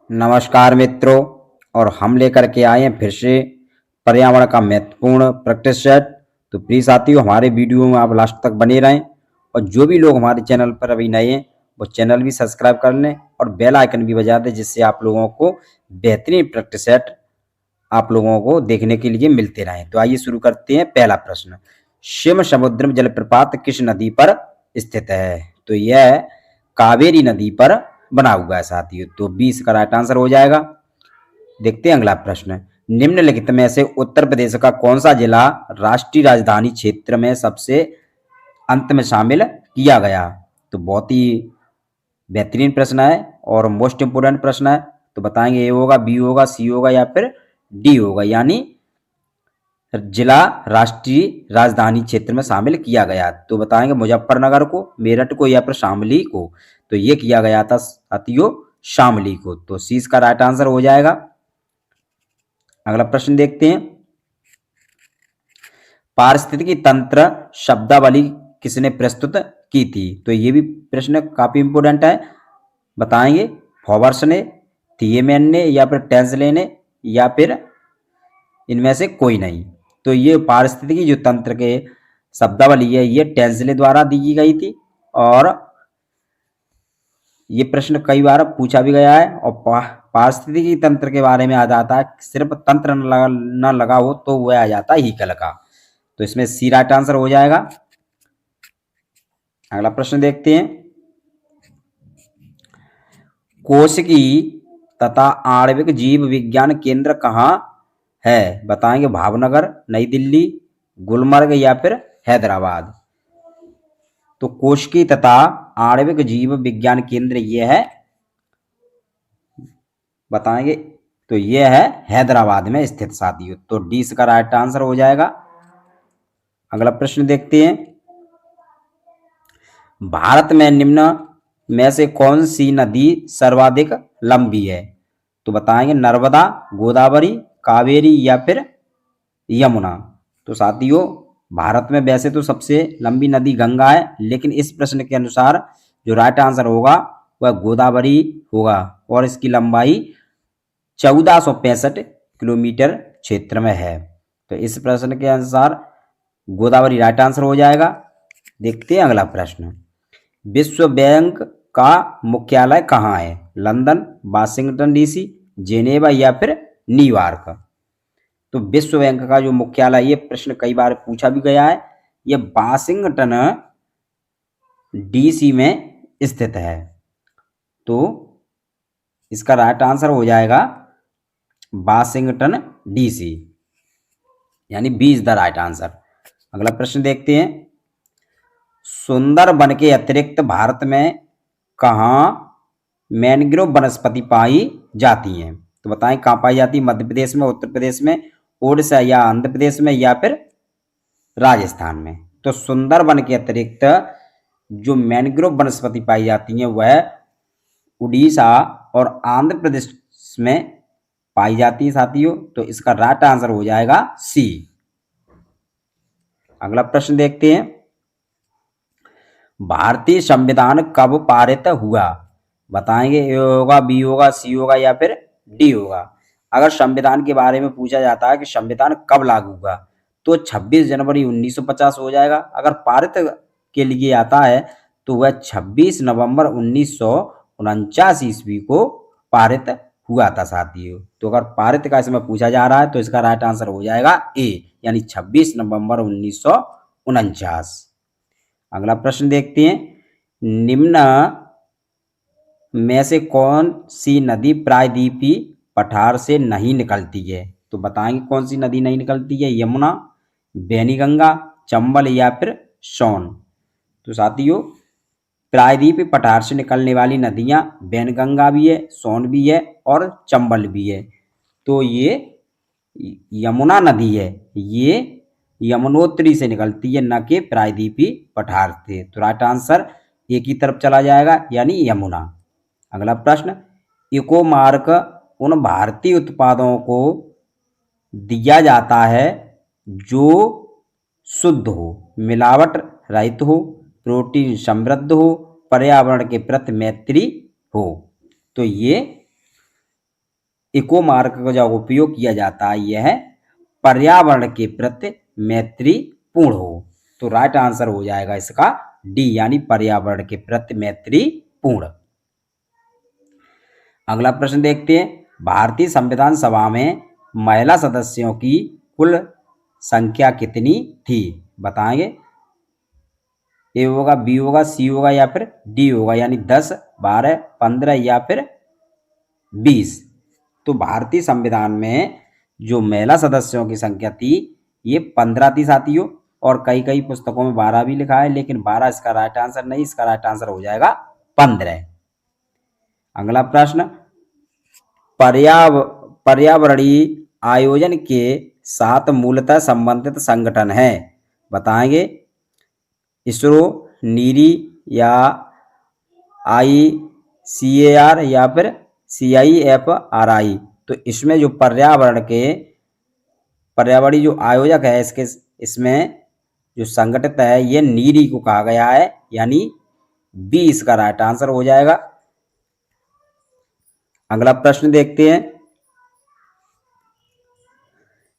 नमस्कार मित्रों। और हम लेकर के आए हैं फिर से पर्यावरण का महत्वपूर्ण प्रैक्टिस सेट। तो प्लीज साथियों, हमारे वीडियो में आप लास्ट तक बने रहें और जो भी लोग हमारे चैनल पर अभी नए हैं वो चैनल भी सब्सक्राइब कर लें और बेल आइकन भी बजा दें, जिससे आप लोगों को बेहतरीन प्रैक्टिस सेट आप लोगों को देखने के लिए मिलते रहें। तो आइए शुरू करते हैं। पहला प्रश्न, शिव समुद्रम जलप्रपात किस नदी पर स्थित है? तो यह कावेरी नदी पर बना हुआ है साथियों। तो 20 का राइट आंसर हो जाएगा। देखते हैं अगला प्रश्न, निम्नलिखित में से उत्तर प्रदेश का कौन सा जिला राष्ट्रीय राजधानी क्षेत्र में सबसे अंत में शामिल किया गया? तो बहुत ही बेहतरीन प्रश्न है और मोस्ट इंपोर्टेंट प्रश्न है। तो बताएंगे ए होगा, बी होगा, सी होगा या फिर डी होगा। यानी जिला राष्ट्रीय राजधानी क्षेत्र में शामिल किया गया। तो बताएंगे मुजफ्फरनगर को, मेरठ को या फिर शामली को। तो ये किया गया था साथियों शामली को। तो सी इसका राइट आंसर हो जाएगा। अगला प्रश्न देखते हैं, पारिस्थितिकी तंत्र शब्दावली किसने प्रस्तुत की थी? तो ये भी प्रश्न काफी इंपोर्टेंट है। बताएंगे फॉवर्स ने, थिएमैन ने या फिर टेंसले ने या फिर इनमें से कोई नहीं। तो ये पारिस्थितिकी जो तंत्र के शब्दावली है ये टेंसले द्वारा दी गई थी और ये प्रश्न कई बार पूछा भी गया है। और पारिस्थितिकी तंत्र के बारे में आ जाता है, सिर्फ तंत्र न लगा हो तो वह आ जाता है हीकल का। तो इसमें सी राइट आंसर हो जाएगा। अगला प्रश्न देखते हैं, कोशिकी तथा आणविक जीव विज्ञान केंद्र कहाँ है? बताएंगे भावनगर, नई दिल्ली, गुलमर्ग या फिर हैदराबाद। तो कोशिकी तथा आणविक जीव विज्ञान केंद्र ये है, बताएंगे तो ये है हैदराबाद में स्थित साथियों। तो डी इसका राइट आंसर हो जाएगा। अगला प्रश्न देखते हैं, भारत में निम्न में से कौन सी नदी सर्वाधिक लंबी है? तो बताएंगे नर्मदा, गोदावरी, कावेरी या फिर यमुना। तो साथियों भारत में वैसे तो सबसे लंबी नदी गंगा है, लेकिन इस प्रश्न के अनुसार जो राइट आंसर होगा वह गोदावरी होगा और इसकी लंबाई 1465 किलोमीटर क्षेत्र में है। तो इस प्रश्न के अनुसार गोदावरी राइट आंसर हो जाएगा। देखते हैं अगला प्रश्न, विश्व बैंक का मुख्यालय कहाँ है? लंदन, वाशिंगटन डीसी, जेनेवा या फिर न्यूयॉर्क। तो विश्व बैंक का जो मुख्यालय, ये प्रश्न कई बार पूछा भी गया है, ये वाशिंगटन डीसी में स्थित है। तो इसका राइट आंसर हो जाएगा वाशिंगटन डीसी, यानी B is the right answer. अगला प्रश्न देखते हैं, सुंदरबन के अतिरिक्त भारत में कहाँ मैनग्रोव वनस्पति पाई जाती हैं? तो बताएं कहाँ पाई जाती है? मध्य प्रदेश में, उत्तर प्रदेश में, ओडिशा या आंध्र प्रदेश में या फिर राजस्थान में। तो सुंदरबन के अतिरिक्त जो मैनग्रोव वनस्पति पाई जाती हैं वह उड़ीसा और आंध्र प्रदेश में पाई जाती है साथियों। तो इसका राइट आंसर हो जाएगा सी। अगला प्रश्न देखते हैं, भारतीय संविधान कब पारित हुआ? बताएंगे ए होगा, बी होगा, सी होगा या फिर डी होगा। अगर संविधान के बारे में पूछा जाता है कि संविधान कब लागू हुआ, तो 26 जनवरी 1950 हो जाएगा। अगर पारित के लिए आता है तो वह 26 नवंबर 1949 ईस्वी को पारित हुआ था साथियों। तो अगर पारित का इसमें पूछा जा रहा है तो इसका राइट आंसर हो जाएगा ए, यानी 26 नवंबर 1949। अगला प्रश्न देखते हैं, निम्न में से कौन सी नदी प्रायद्वीपीय पठार से नहीं निकलती है? तो बताएंगे कौन सी नदी नहीं निकलती है? यमुना, वैनगंगा, चंबल या फिर सोन। तो साथियों प्रायद्वीपीय पठार से निकलने वाली नदियां वैनगंगा भी है, सोन भी है और चंबल भी है। तो ये यमुना नदी है, ये यमुनोत्री से निकलती है, न कि प्रायद्वीपीय पठार से। तो राइट आंसर एक ही तरफ चला जाएगा, यानी यमुना। अगला प्रश्न, इको मार्क उन भारतीय उत्पादों को दिया जाता है जो शुद्ध हो, मिलावट रहित हो, प्रोटीन समृद्ध हो, पर्यावरण के प्रति मैत्री हो। तो ये इको मार्क का जो उपयोग किया जाता है यह पर्यावरण के प्रति मैत्रीपूर्ण हो। तो राइट आंसर हो जाएगा इसका डी, यानी पर्यावरण के प्रति मैत्रीपूर्ण। अगला प्रश्न देखते हैं, भारतीय संविधान सभा में महिला सदस्यों की कुल संख्या कितनी थी? बताएंगे। ए होगा, बी होगा, सी होगा या फिर डी होगा, यानी 10, 12, 15 या फिर 20। तो भारतीय संविधान में जो महिला सदस्यों की संख्या थी ये 15 थी साथियों, और कई कई पुस्तकों में 12 भी लिखा है, लेकिन 12 इसका राइट आंसर नहीं, इसका राइट आंसर हो जाएगा 15। अगला प्रश्न, पर्यावरणीय आयोजन के साथ मूलतः संबंधित संगठन है। बताएंगे। इसरो, नीरी या ICAR या फिर CIFRI। तो इसमें जो पर्यावरणीय जो आयोजक है इसमें जो संगठित है ये नीरी को कहा गया है, यानी बी इसका राइट आंसर हो जाएगा। अगला प्रश्न देखते हैं,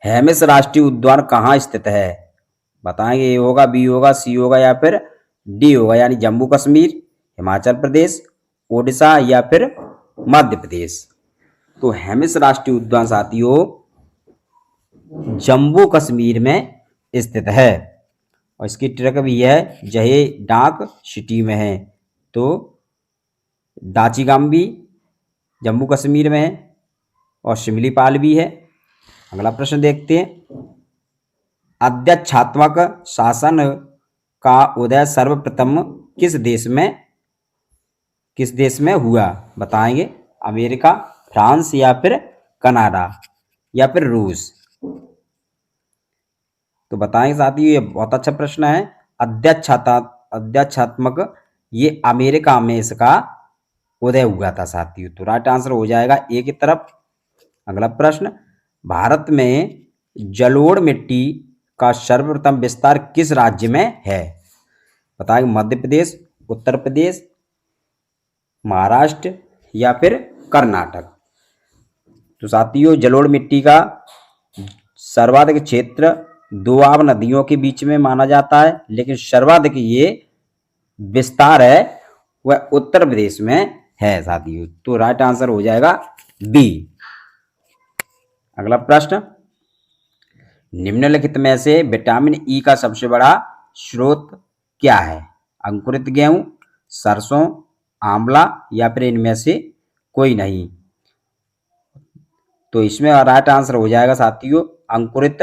हेमिस राष्ट्रीय उद्यान कहाँ स्थित है? बताएंगे। ए होगा, बी होगा, सी होगा या फिर डी होगा, यानी जम्मू कश्मीर, हिमाचल प्रदेश, ओडिशा या फिर मध्य प्रदेश। तो हेमिस राष्ट्रीय उद्यान साथियों जम्मू कश्मीर में स्थित है, और इसकी ट्रैक भी है जहे डाक सिटी में है। तो दाचीगाम भी जम्मू कश्मीर में है और शिमलीपाल भी है। अगला प्रश्न देखते हैं, अध्यक्षात्मक शासन का उदय सर्वप्रथम किस देश में हुआ? बताएंगे। अमेरिका, फ्रांस या फिर कनाडा या फिर रूस। तो बताएंगे साथियों, ये बहुत अच्छा प्रश्न है। अध्यक्षात्मक ये अमेरिका में इसका उदय हुआ था साथियों। तो राइट आंसर हो जाएगा ए की तरफ। अगला प्रश्न, भारत में जलोढ़ मिट्टी का सर्वप्रथम विस्तार किस राज्य में है? बताएंगे। मध्य प्रदेश, उत्तर प्रदेश, महाराष्ट्र या फिर कर्नाटक। तो साथियों जलोढ़ मिट्टी का सर्वाधिक क्षेत्र दोआब नदियों के बीच में माना जाता है, लेकिन सर्वाधिक ये विस्तार है वह उत्तर प्रदेश में है साथियों। तो राइट आंसर हो जाएगा बी। अगला प्रश्न, निम्नलिखित में से विटामिन ई का सबसे बड़ा स्रोत क्या है? अंकुरित गेहूं, सरसों, आंवला या फिर इनमें से कोई नहीं। तो इसमें राइट आंसर हो जाएगा साथियों अंकुरित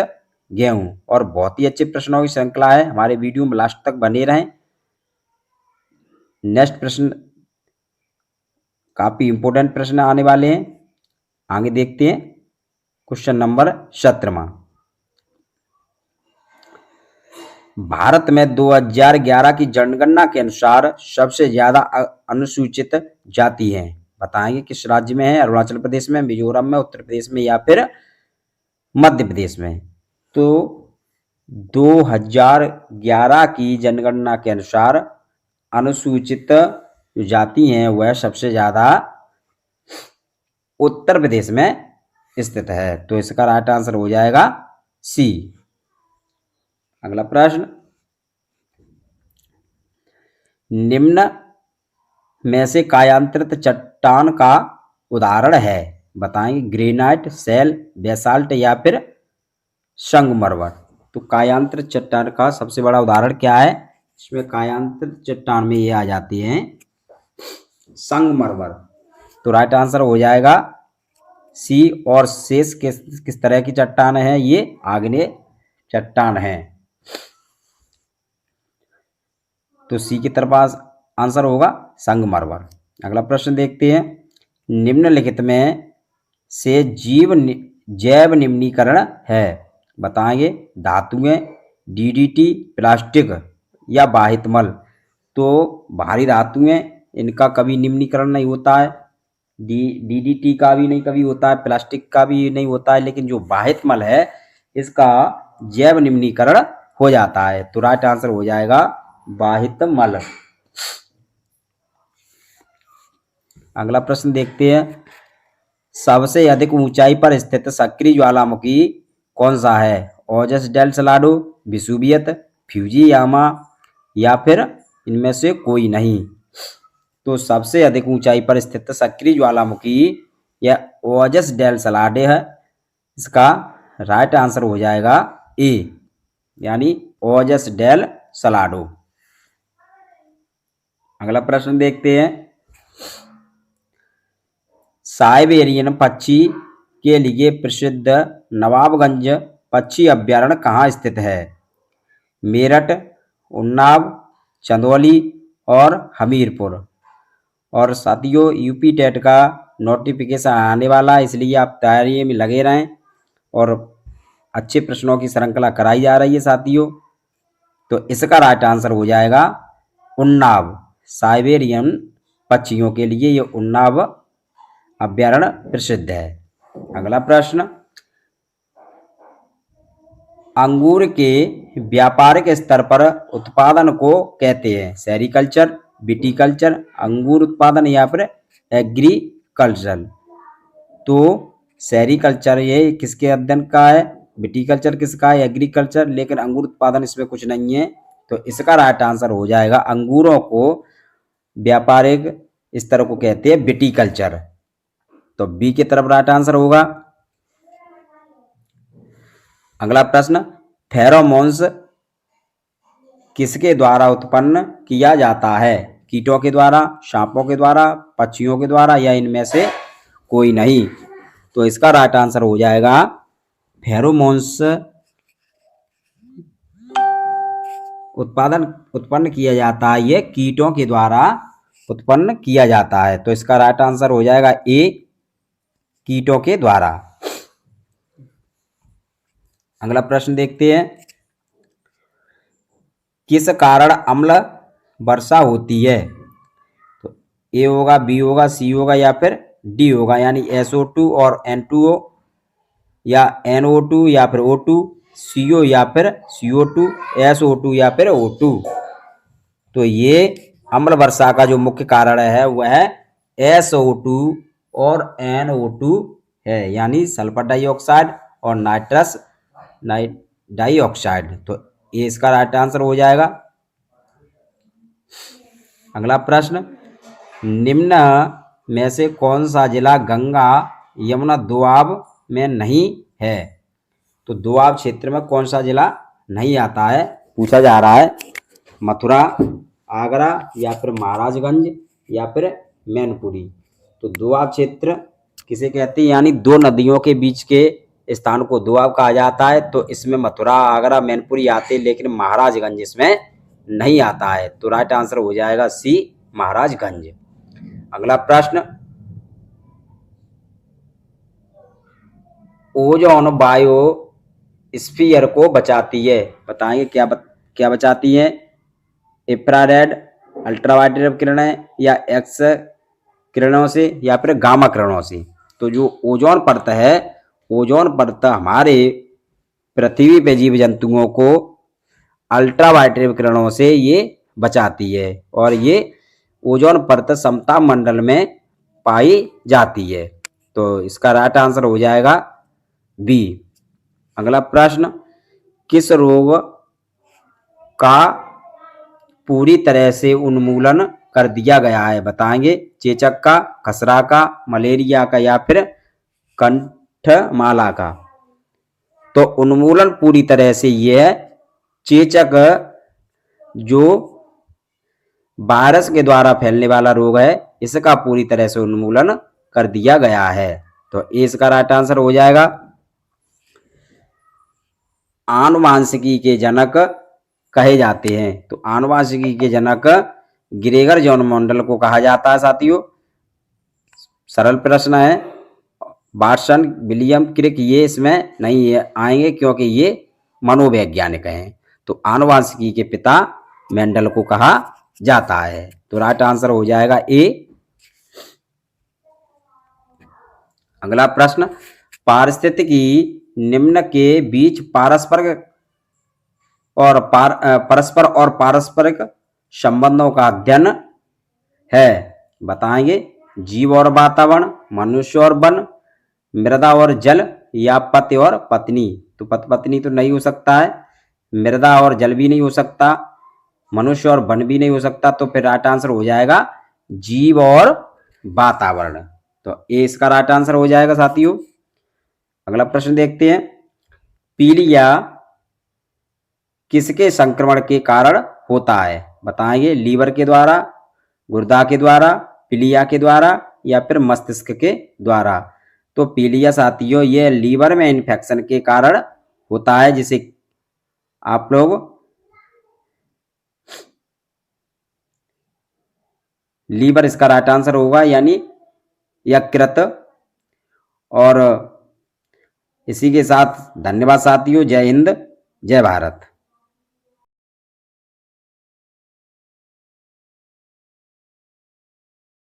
गेहूं। और बहुत ही अच्छे प्रश्नों की श्रृंखला है, हमारे वीडियो में लास्ट तक बने रहें। नेक्स्ट प्रश्न काफी इंपोर्टेंट प्रश्न आने वाले हैं, आगे देखते हैं। क्वेश्चन नंबर 17, भारत में 2011 की जनगणना के अनुसार सबसे ज्यादा अनुसूचित जाति हैं। बताएंगे किस राज्य में है? अरुणाचल प्रदेश में, मिजोरम में, उत्तर प्रदेश में या फिर मध्य प्रदेश में। तो 2011 की जनगणना के अनुसार अनुसूचित जो जाति हैं वह सबसे ज्यादा उत्तर प्रदेश में स्थित है। तो इसका राइट आंसर हो जाएगा सी। अगला प्रश्न, निम्न में से कायांतरित चट्टान का उदाहरण है? बताएंगे। ग्रेनाइट, शेल, बेसाल्ट या फिर संगमरमर। तो कायांतरित चट्टान का सबसे बड़ा उदाहरण क्या है? इसमें कायांतरित चट्टान में ये आ जाती हैं संगमरमर। तो राइट आंसर हो जाएगा सी। और शेष किस तरह की चट्टान है? ये आग्नेय चट्टान है। तो सी की तरफ आंसर होगा संगमरमर। अगला प्रश्न देखते हैं, निम्नलिखित में से जैव निम्नीकरण है? बताएंगे। धातुएं, DDT, प्लास्टिक या बाहित मल। तो भारी धातुएं इनका कभी निम्नीकरण नहीं होता है, DDT का भी नहीं कभी होता है, प्लास्टिक का भी नहीं होता है, लेकिन जो बाहित मल है इसका जैव निम्नीकरण हो जाता है। तो राइट आंसर हो जाएगा बाहित मल। अगला प्रश्न देखते हैं, सबसे अधिक ऊंचाई पर स्थित सक्रिय ज्वालामुखी कौन सा है? ओजस डेल सलाडो, विसुवियत, फ्यूजीयामा या फिर इनमें से कोई नहीं। तो सबसे अधिक ऊंचाई पर स्थित सक्रिय ज्वालामुखी या ओजस डेल सलाडे है। इसका राइट आंसर हो जाएगा ए, यानी ओजस डेल सलाडो। अगला प्रश्न देखते हैं। साइबेरियन पक्षी के लिए प्रसिद्ध नवाबगंज पक्षी अभ्यारण्य कहाँ स्थित है? मेरठ, उन्नाव, चंदौली और हमीरपुर। और साथियों, यूपी टेट का नोटिफिकेशन आने वाला है, इसलिए आप तैयारी में लगे रहें और अच्छे प्रश्नों की श्रृंखला कराई जा रही है साथियों। तो इसका राइट आंसर हो जाएगा उन्नाव। साइबेरियन पक्षियों के लिए ये उन्नाव अभ्यारण्य प्रसिद्ध है। अगला प्रश्न, अंगूर के व्यापारिक स्तर पर उत्पादन को कहते हैं? सेरिकल्चर, विटीकल्चर, अंगूर उत्पादन या फिर एग्रीकल्चर। तो सेरिकल्चर ये किसके अध्ययन का है, विटीकल्चर किसका है, एग्रीकल्चर, लेकिन अंगूर उत्पादन इसमें कुछ नहीं है। तो इसका राइट आंसर हो जाएगा अंगूरों को व्यापारिक स्तर को कहते हैं विटीकल्चर। तो बी की तरफ राइट आंसर होगा। अगला प्रश्न, फेरोमोन्स किसके द्वारा उत्पन्न किया जाता है? कीटों के द्वारा, सांपों के द्वारा, पक्षियों के द्वारा या इनमें से कोई नहीं। तो इसका राइट आंसर हो जाएगा फेरोमोन्स उत्पन्न किया जाता है, ये कीटों के द्वारा उत्पन्न किया जाता है। तो इसका राइट आंसर हो जाएगा ए, कीटों के द्वारा। अगला प्रश्न देखते हैं। किस कारण अम्ल वर्षा होती है? तो ए होगा, बी होगा, सी होगा या फिर डी होगा, यानी SO2 और N2O या NO2 या फिर O2, CO या फिर CO2, SO2 या फिर O2। तो ये अम्ल वर्षा का जो मुख्य कारण है वह SO2 और NO2 है, यानी सल्फर डाइऑक्साइड और नाइट्रस डाइऑक्साइड। तो ये इसका राइट आंसर हो जाएगा। अगला प्रश्न, निम्न में से कौन सा जिला गंगा यमुना दोआब में नहीं है? तो दोआब क्षेत्र में कौन सा जिला नहीं आता है पूछा जा रहा है? मथुरा, आगरा या फिर महाराजगंज या फिर मैनपुरी। तो दोआब क्षेत्र किसे कहते हैं, यानी दो नदियों के बीच के स्थान को दोआब कहा जाता है। तो इसमें मथुरा, आगरा, मैनपुरी आते हैं, लेकिन महाराजगंज इसमें नहीं आता है। तो राइट आंसर हो जाएगा सी, महाराजगंज। अगला प्रश्न, ओजोन बायोस्फीयर को बचाती है, बताएंगे क्या बचाती है? इंफ्रारेड, अल्ट्रावायलेट किरणें या एक्स किरणों से या फिर गामा किरणों से। तो जो ओजोन परत है, ओजोन परत हमारे पृथ्वी पे जीव जंतुओं को अल्ट्रावायलेट किरणों से ये बचाती है और ये ओजोन परत समताप मंडल में पाई जाती है। तो इसका राइट आंसर हो जाएगा बी। अगला प्रश्न, किस रोग का पूरी तरह से उन्मूलन कर दिया गया है? बताएंगे, चेचक का, खसरा का, मलेरिया का या फिर कंठमाला का। तो उन्मूलन पूरी तरह से ये है चेचक, जो वायरस के द्वारा फैलने वाला रोग है, इसका पूरी तरह से उन्मूलन कर दिया गया है। तो इसका राइट आंसर हो जाएगा। आनुवांशिकी के जनक कहे जाते हैं? तो आनुवांशिकी के जनक ग्रेगर जॉन मेंडल को कहा जाता है साथियों। सरल प्रश्न है। वाटसन, विलियम क्रिक ये इसमें नहीं आएंगे क्योंकि ये मनोवैज्ञानिक हैं। तो आनुवांशिकी के पिता मेंडल को कहा जाता है। तो राइट आंसर हो जाएगा ए। अगला प्रश्न, पारिस्थितिकी निम्न के बीच परस्पर और पारस्परिक संबंधों का अध्ययन है? बताएंगे, जीव और वातावरण, मनुष्य और वन, मृदा और जल या पति और पत्नी। तो पति पत्नी तो नहीं हो सकता है, मृदा और जल भी नहीं हो सकता, मनुष्य और वन भी नहीं हो सकता। तो फिर राइट आंसर हो जाएगा जीव और वातावरण। तो ए इसका राइट आंसर हो जाएगा साथियों। अगला प्रश्न देखते हैं, पीलिया किसके संक्रमण के कारण होता है? बताएंगे लीवर के द्वारा, गुर्दा के द्वारा, पीलिया के द्वारा या फिर मस्तिष्क के द्वारा। तो पीलिया साथियों ये लीवर में इन्फेक्शन के कारण होता है, जिसे आप लोग लीवर इसका राइट आंसर होगा, यानी यकृत। और इसी के साथ धन्यवाद साथियों। जय हिंद, जय भारत।